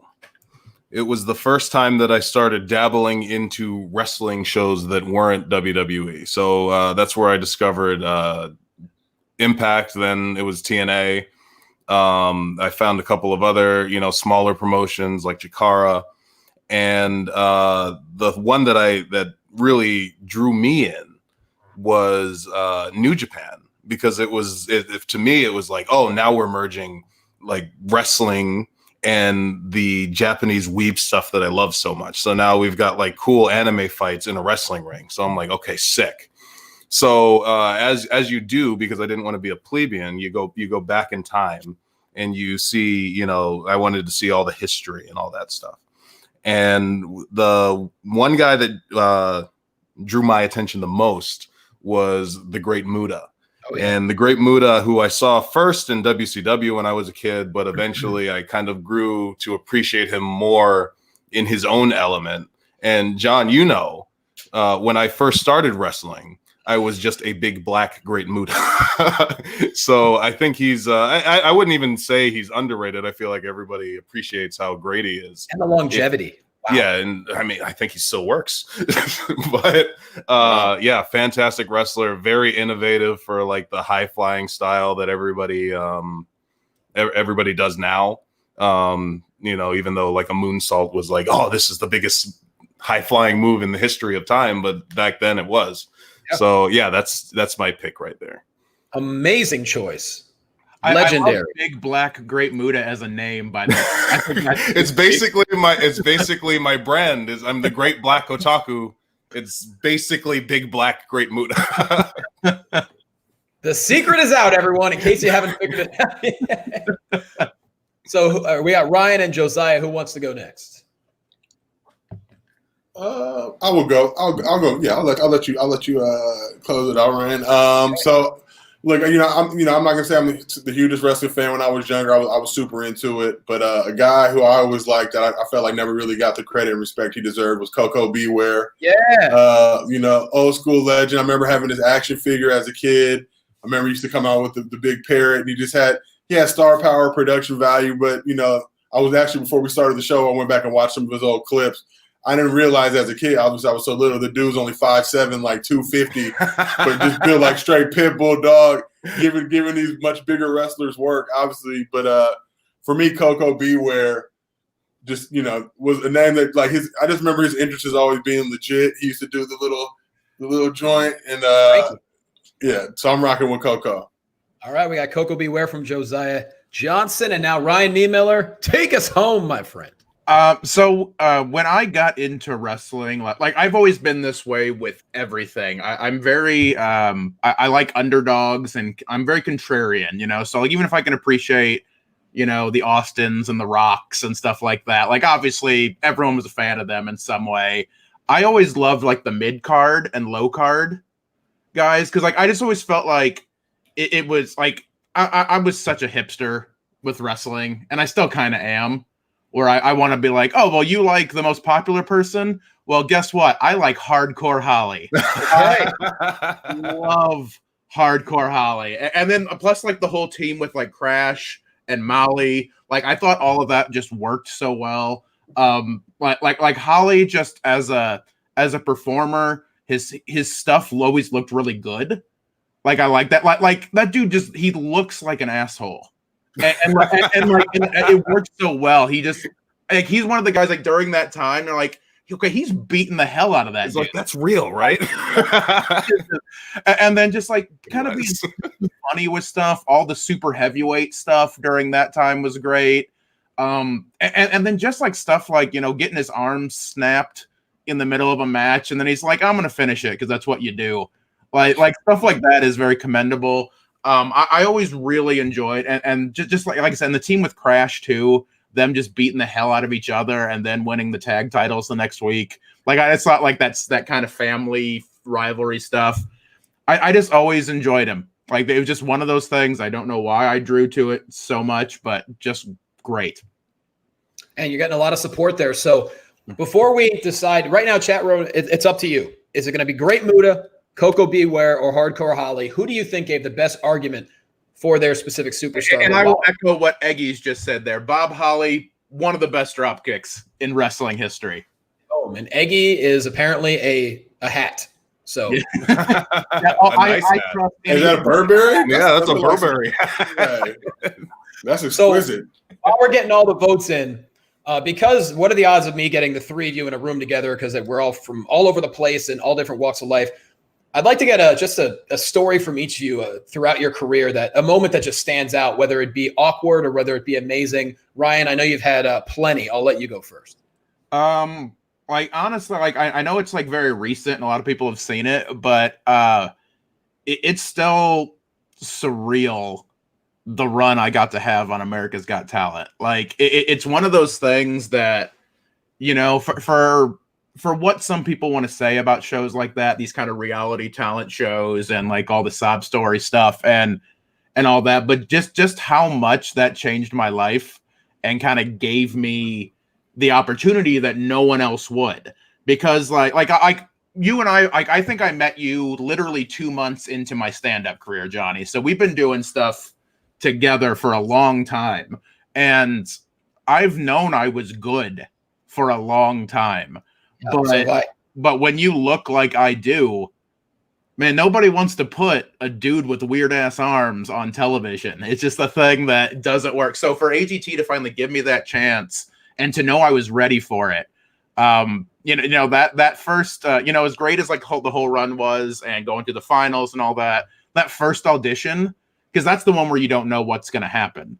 it was the first time that I started dabbling into wrestling shows that weren't WWE. So that's where I discovered Impact. Then it was TNA. I found a couple of other, smaller promotions like Chikara, and the one that really drew me in was New Japan, because to me it was like, oh, now we're merging like wrestling and the Japanese weeb stuff that I love so much. So now we've got like cool anime fights in a wrestling ring. So I'm like, okay, sick. So as you do, because I didn't want to be a plebeian, you go back in time and you see, I wanted to see all the history and all that stuff. And the one guy that drew my attention the most was the Great Muta. Oh, yeah. And the Great Muta, who I saw first in WCW when I was a kid, but eventually I kind of grew to appreciate him more in his own element. And John, when I first started wrestling, I was just a big black Great Muta. So I think he's, I wouldn't even say he's underrated. I feel like everybody appreciates how great he is. And the longevity. Wow. Yeah, and I mean, I think he still works. But yeah, fantastic wrestler, very innovative for like the high flying style that everybody does now. Even though like a moonsault was like, oh, this is the biggest high flying move in the history of time, but back then it was. Yep. So yeah, that's my pick right there. Amazing choice. Legendary. I love Big Black Great Muta as a name, by the way. It's basically my brand. I'm the Great Black Otaku. It's basically Big Black Great Muta. The secret is out, everyone, in case you haven't figured it out. So we got Ryan and Josiah. Who wants to go next? I will go. I'll go. Yeah, I'll let you close it out, Ryan. So. Look, I'm not gonna say I'm the hugest wrestling fan. When I was younger, I was super into it. But a guy who I always liked that I felt like never really got the credit and respect he deserved was Koko B. Ware. Yeah. Old school legend. I remember having his action figure as a kid. I remember he used to come out with the big parrot, and he had star power, production value. But I was actually, before we started the show, I went back and watched some of his old clips. I didn't realize as a kid, I was so little. The dude's only 5'7", like 250, but just built like straight pit bull dog, giving these much bigger wrestlers work, obviously. But for me, Koko B. Ware just was a name that I just remember his interests always being legit. He used to do the little joint, and yeah. So I'm rocking with Koko. All right, we got Koko B. Ware from Josiah Johnson, and now Ryan Niemiller. Take us home, my friend. So when I got into wrestling, like I've always been this way with everything. I'm very, I like underdogs, and I'm very contrarian, so like, even if I can appreciate, the Austins and the Rocks and stuff like that, like obviously everyone was a fan of them in some way. I always loved like the mid card and low card guys. Cause like, I just always felt like it was like, I was such a hipster with wrestling, and I still kind of am. Where I want to be like, oh, well, you like the most popular person? Well, guess what? I like Hardcore Holly. I love Hardcore Holly. And then plus like the whole team with like Crash and Molly. Like I thought all of that just worked so well. Like Holly just as a performer, his stuff always looked really good. Like I like that. Like that dude he looks like an asshole. And it works so well. He's one of the guys like during that time. They're like, okay, he's beating the hell out of that. He's like, that's real, right? And then just like kind of being funny with stuff. All the super heavyweight stuff during that time was great. And then just like stuff like getting his arms snapped in the middle of a match, and then he's like, I'm gonna finish it because that's what you do. Like stuff like that is very commendable. I always really enjoyed, and just like I said, and the team with Crash too, them just beating the hell out of each other and then winning the tag titles the next week. Like it's not like that's that kind of family rivalry stuff. I just always enjoyed him. Like it was just one of those things. I don't know why I drew to it so much, but just great. And you're getting a lot of support there. So before we decide right now, chat room, it's up to you. Is it going to be Great Muta, Koko B. Ware, or Hardcore Holly? Who do you think gave the best argument for their specific superstar? And I will echo what Eggy's just said there. Bob Holly, one of the best drop kicks in wrestling history. Oh, and Eggy is apparently a hat. So Is that a Burberry? Yeah, that's a Burberry. That's exquisite. So, while we're getting all the votes in, because what are the odds of me getting the three of you in a room together? Because we're all from all over the place and all different walks of life. I'd like to get just a story from each of you throughout your career, that a moment that just stands out, whether it be awkward or whether it be amazing. Ryan, I know you've had plenty. I'll let you go first. Like honestly, like I know it's like very recent and a lot of people have seen it, but it's still surreal, the run I got to have on America's Got Talent. Like it's one of those things that you know, for what some people want to say about shows like that, these kind of reality talent shows and like all the sob story stuff and all that, but just how much that changed my life and kind of gave me the opportunity that no one else would. Because you and I think I met you literally 2 months into my stand-up career, Johnny. So we've been doing stuff together for a long time. And I've known I was good for a long time. But when you look like I do, man, nobody wants to put a dude with weird ass arms on television. It's just a thing that doesn't work. So for AGT to finally give me that chance and to know I was ready for it, that first, as great as like the whole run was and going to the finals and all that, that first audition, because that's the one where you don't know what's going to happen.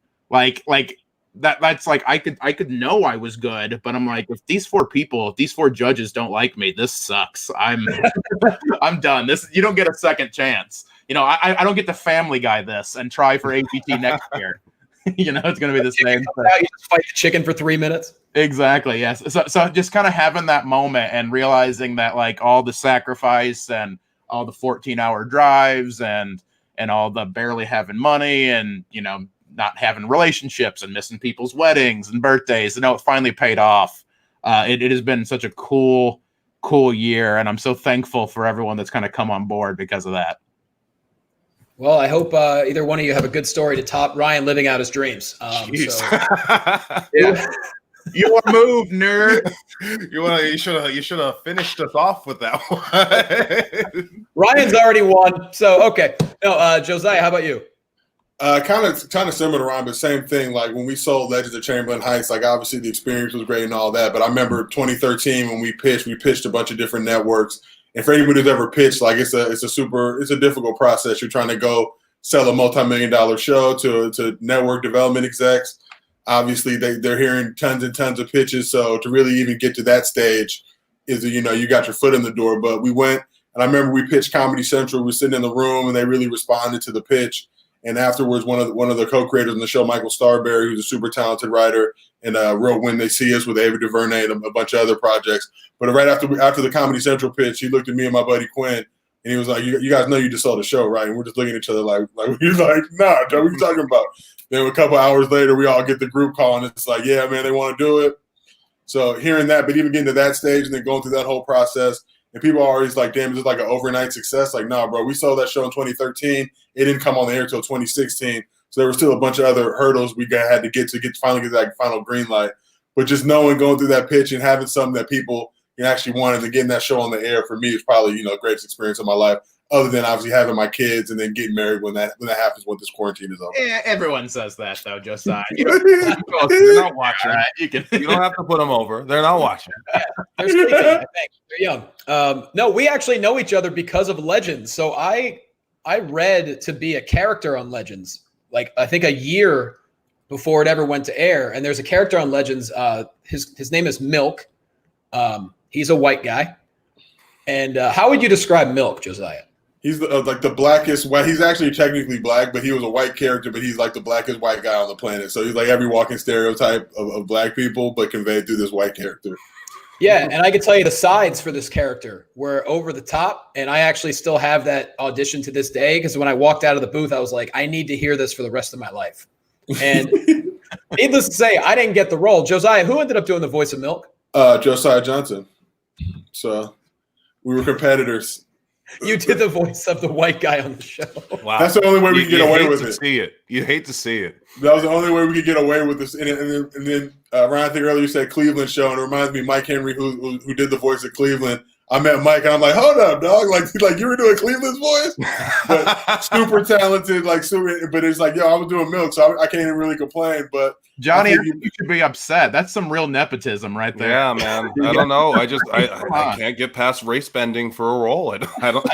That's like I could know I was good, but I'm like, if these four judges don't like me, this sucks. I'm done. You don't get a second chance. I don't get the Family Guy this and try for AGT next year. It's going to be the same. You just fight the chicken for 3 minutes. Exactly. Yes. So just kind of having that moment and realizing that like all the sacrifice and all the 14-hour drives and all the barely having money and not having relationships and missing people's weddings and birthdays, it finally paid off. It has been such a cool year, and I'm so thankful for everyone that's kind of come on board because of that. Well, I hope either one of you have a good story to top Ryan living out his dreams. Yeah. You are moved, nerd. You should have finished us off with that one. Ryan's already won, so okay. No, Josiah, how about you? Kind of similar to Ryan, but same thing. Like when we sold Legends of Chamberlain Heights, like obviously the experience was great and all that. But I remember 2013 when we pitched a bunch of different networks. And for anybody who's ever pitched, like it's a difficult process. You're trying to go sell a multi-million-dollar show to network development execs. Obviously, they're hearing tons and tons of pitches. So to really even get to that stage is, you got your foot in the door. But we went, and I remember we pitched Comedy Central. We were sitting in the room, and they really responded to the pitch. And afterwards, one of the co-creators on the show, Michael Starberry, who's a super talented writer, and wrote When They See Us with Ava DuVernay and a bunch of other projects. But right after the Comedy Central pitch, he looked at me and my buddy Quinn, and he was like, "You guys know you just sold the show, right?" And we're just looking at each other like he's like, "Nah, Joe, what are you talking about?" Then a couple hours later, we all get the group call, and it's like, "Yeah, man, they want to do it." So hearing that, but even getting to that stage and then going through that whole process, and people are always like, "Damn, is this like an overnight success?" Like, nah, bro, we sold that show in 2013. It didn't come on the air until 2016. So there were still a bunch of other hurdles we had to get finally get that final green light. But just going through that pitch and having something that people actually wanted and getting that show on the air for me is probably the greatest experience of my life. Other than obviously having my kids and then getting married when that happens when this quarantine is over. Yeah, everyone says that though, Josiah. They're not watching. You don't have to put them over. They're not watching. Yeah, they're sleeping, I think. They're young. No, we actually know each other because of Legends. So I read to be a character on Legends, like I think a year before it ever went to air. And there's a character on Legends. His name is Milk. He's a white guy. And how would you describe Milk, Josiah? He's like the blackest white. He's actually technically black, but he was a white character, but he's like the blackest white guy on the planet. So he's like every walking stereotype of black people, but conveyed through this white character. Yeah, and I can tell you the sides for this character were over the top, and I actually still have that audition to this day because when I walked out of the booth, I was like, I need to hear this for the rest of my life. And needless to say, I didn't get the role. Josiah, who ended up doing the voice of Milk? Josiah Johnson. So we were competitors. You did the voice of the white guy on the show. Wow. That's the only way we could get away with it. You hate to see it. That was the only way we could get away with this. And then Ryan, I think earlier you said Cleveland show, and it reminds me of Mike Henry, who did the voice of Cleveland. I met Mike, and I'm like, hold up, dog. Like you were doing Cleveland's voice? But super talented, but it's like, yo, I was doing Milk, so I can't even really complain. But Johnny, I think you should be upset. That's some real nepotism right there. Yeah, man. I don't know. I can't get past race bending for a role. I don't.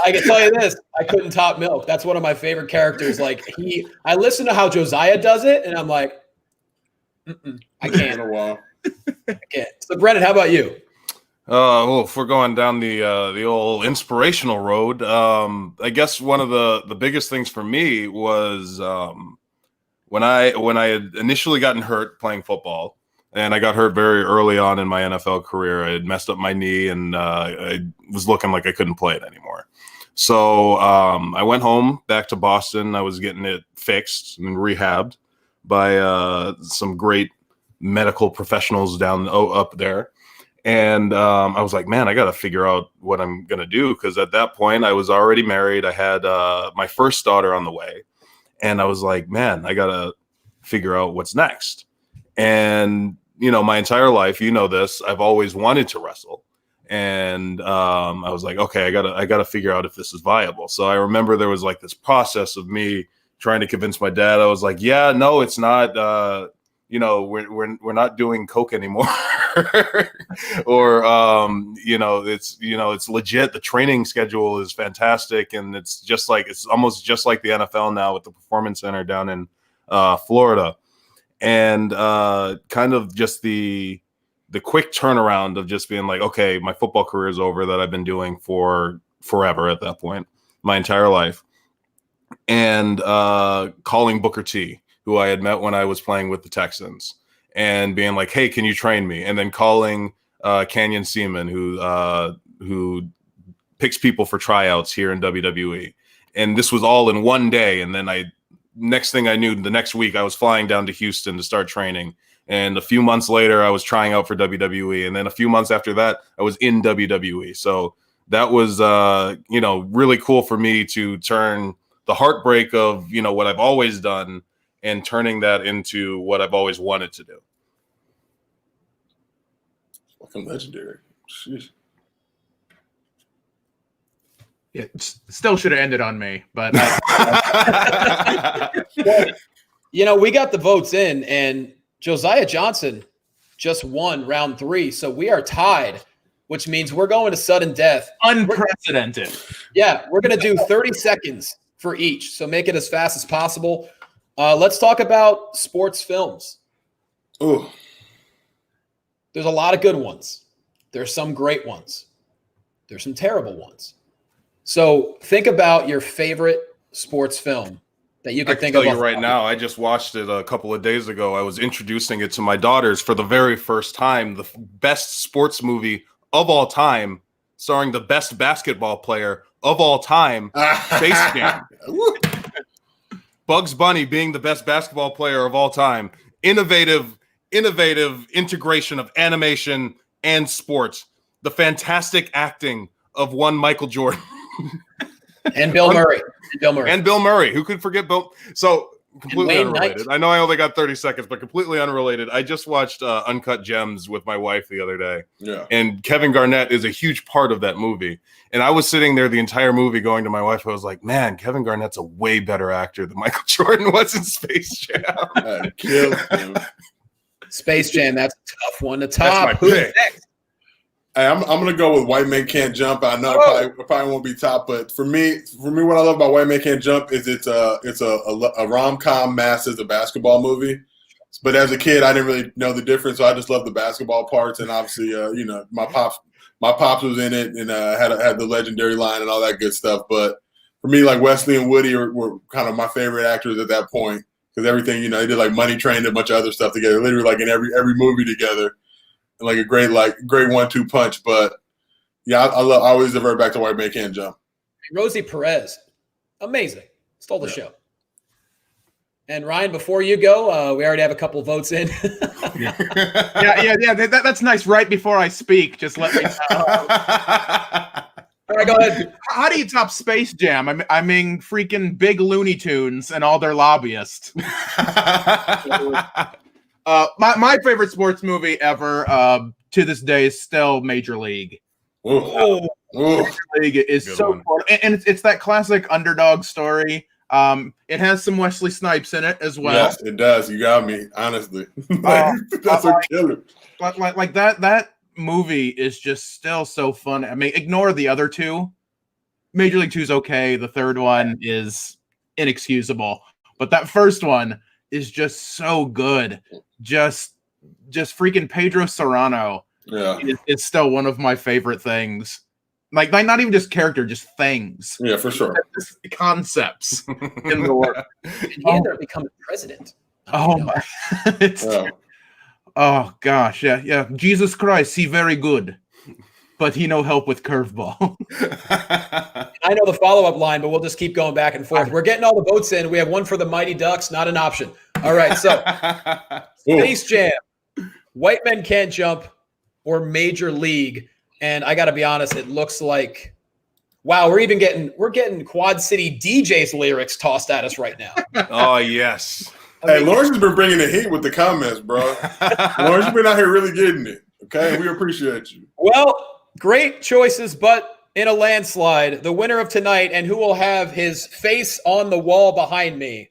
I can tell you this. I couldn't top Milk. That's one of my favorite characters. I listen to how Josiah does it, and I'm like, I can't. I can't. So, Brennan, how about you? Well, if we're going down the old inspirational road, I guess one of the biggest things for me was when I had initially gotten hurt playing football. And I got hurt very early on in my NFL career. I had messed up my knee, and I was looking like I couldn't play it anymore. So I went home back to Boston. I was getting it fixed and rehabbed by some great medical professionals up there. And I was like, man, I got to figure out what I'm going to do. Because at that point, I was already married. I had my first daughter on the way. And I was like, man, I got to figure out what's next. And, my entire life, this, I've always wanted to wrestle. And I was like, okay, I gotta figure out if this is viable. So I remember there was like this process of me trying to convince my dad. I was like, yeah, no, it's not. We're not doing coke anymore, or it's legit. The training schedule is fantastic, and it's almost just like the NFL now with the Performance Center down in Florida, and kind of just the quick turnaround of just being like, okay, my football career is over, that I've been doing for forever at that point, my entire life. And calling Booker T, who I had met when I was playing with the Texans, and being like, hey, can you train me? And then calling Canyon Seaman, who picks people for tryouts here in WWE. And this was all in one day. And then next thing I knew, the next week I was flying down to Houston to start training. And a few months later, I was trying out for WWE. And then a few months after that, I was in WWE. So that was, really cool for me to turn the heartbreak of, what I've always done and turning that into what I've always wanted to do. Fucking legendary. Jeez. Yeah, still should have ended on me, but we got the votes in, and Josiah Johnson just won round 3, so we are tied, which means we're going to sudden death. Unprecedented. We're going to do 30 seconds for each, so make it as fast as possible. Let's talk about sports films. Ooh. There's a lot of good ones. There's some great ones. There's some terrible ones. So think about your favorite sports film that you can think of. I can tell you right now, I just watched it a couple of days ago. I was introducing it to my daughters for the very first time. The best sports movie of all time, starring the best basketball player of all time, Space Jam. Bugs Bunny being the best basketball player of all time. Innovative integration of animation and sports. The fantastic acting of one Michael Jordan. And Bill Murray. And Bill Murray. Who could forget Bill? So completely unrelated. Knight. I know I only got 30 seconds, but completely unrelated. I just watched Uncut Gems with my wife the other day. Yeah. And Kevin Garnett is a huge part of that movie. And I was sitting there the entire movie going to my wife, I was like, man, Kevin Garnett's a way better actor than Michael Jordan was in Space Jam. Space Jam, that's a tough one to top. That's my pick. Next? Hey, I'm gonna go with White Man Can't Jump. I know it probably won't be top, but for me, what I love about White Man Can't Jump is it's a rom-com masked as a basketball movie. But as a kid, I didn't really know the difference, so I just loved the basketball parts. And obviously, my pops was in it and had the legendary line and all that good stuff. But for me, like Wesley and Woody were kind of my favorite actors at that point because everything, they did like Money Train and a bunch of other stuff together, literally like in every movie together. And like a great 1-2 punch, but yeah, I always revert back to White Man Can't Jump. Rosie Perez, amazing, stole the show. And Ryan, before you go, we already have a couple votes in. yeah. That's nice. Right before I speak, just let me know. All right, go ahead. How do you top Space Jam? I mean, freaking big Looney Tunes and all their lobbyists. My favorite sports movie ever to this day is still Major League. Major League is good so cool. And it's that classic underdog story. It has some Wesley Snipes in it as well. Yes, it does. You got me, honestly. That's a killer. Like that movie is just still so fun. I mean, ignore the other two. Major League 2 is okay. The third one is inexcusable. But that first one is just so good. Just freaking Pedro Serrano is still one of my favorite things. Like not even just character, just things. Yeah, for sure. Just concepts in the world. And he ended up becoming president. Oh my! Oh gosh, yeah. Jesus Christ, he very good, but he no help with curveball. I know the follow-up line, but we'll just keep going back and forth. We're getting all the votes in. We have one for the Mighty Ducks, not an option. All right, so Space Jam, White Men Can't Jump, or Major League. And I got to be honest, it looks like, wow, we're getting Quad City DJ's lyrics tossed at us right now. Oh yes. Hey, Lawrence has been bringing the heat with the comments, bro. Lawrence, you've been out here really getting it. Okay, we appreciate you. Well, great choices, but in a landslide, the winner of tonight, and who will have his face on the wall behind me,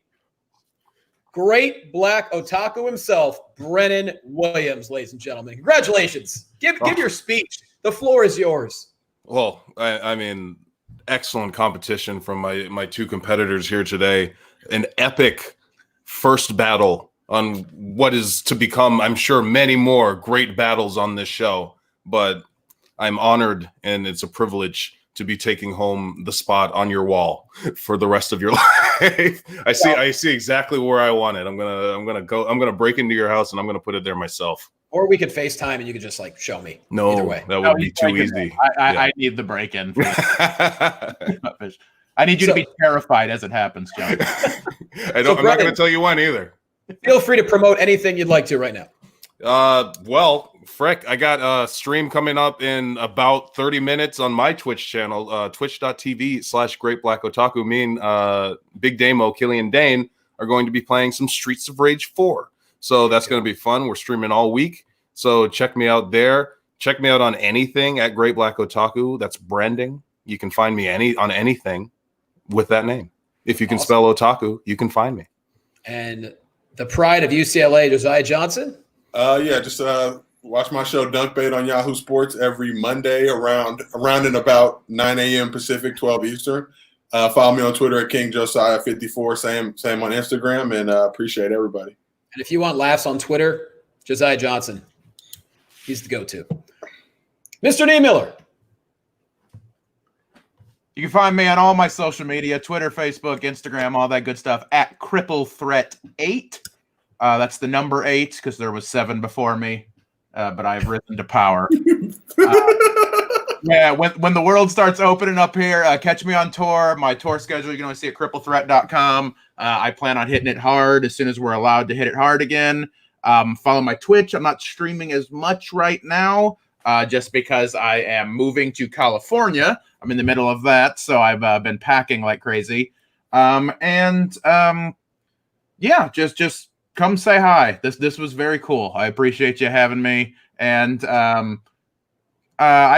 great black otaku himself, Brennan Williams, ladies and gentlemen. Congratulations. Give your speech. The floor is yours. Well, I mean, excellent competition from my two competitors here today. An epic first battle on what is to become, I'm sure, many more great battles on this show. But I'm honored, and it's a privilege to be taking home the spot on your wall for the rest of your life. I see exactly where I want it. I'm gonna break into your house and I'm gonna put it there myself. Or we could FaceTime and you could just like show me. No, either way. That would be too easy. I need the break-in. I need you to be terrified as it happens, John. I'm not going to tell you when either. Feel free to promote anything you'd like to right now. Well, frick, I got a stream coming up in about 30 minutes on my Twitch channel, twitch.tv/greatblackotaku. Me and Big Damo, Killian Dane, are going to be playing some Streets of Rage 4. So that's going to be fun. We're streaming all week. So check me out there. Check me out on anything at Great Black Otaku. That's branding. You can find me on anything with that name. If you can spell otaku, you can find me. And the pride of UCLA, Josiah Johnson? Just watch my show Dunk Bait on Yahoo Sports every Monday around and about 9 a.m. Pacific, 12 Eastern. Follow me on Twitter at KingJosiah54. Same on Instagram, and appreciate everybody. And if you want laughs on Twitter, Josiah Johnson. He's the go-to. Mr. Niemiller. You can find me on all my social media, Twitter, Facebook, Instagram, all that good stuff, at CrippleThreat8. That's the number 8 because there was 7 before me, but I've risen to power. When the world starts opening up here, catch me on tour. My tour schedule you can always see at cripplethreat.com. I plan on hitting it hard as soon as we're allowed to hit it hard again. Follow my Twitch. I'm not streaming as much right now just because I am moving to California. I'm in the middle of that, so I've been packing like crazy. Just come say hi. This was very cool. I appreciate you having me. And I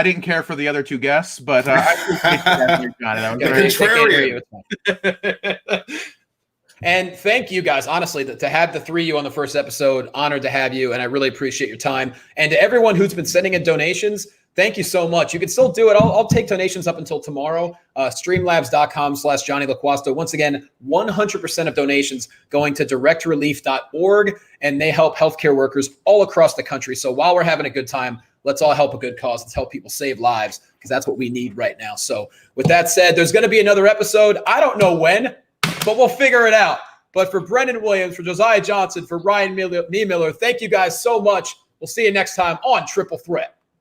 didn't care for the other 2 guests, but I appreciate you having me. And thank you guys, honestly, to have the 3 of you on the first episode. Honored to have you, and I really appreciate your time. And to everyone who's been sending in donations, thank you so much. You can still do it. I'll take donations up until tomorrow. Streamlabs.com/Johnny Loquasto. Once again, 100% of donations going to directrelief.org, and they help healthcare workers all across the country. So while we're having a good time, let's all help a good cause. Let's help people save lives, because that's what we need right now. So with that said, there's going to be another episode. I don't know when, but we'll figure it out. But for Brendan Williams, for Josiah Johnson, for Ryan Niemiller, thank you guys so much. We'll see you next time on Triple Threat.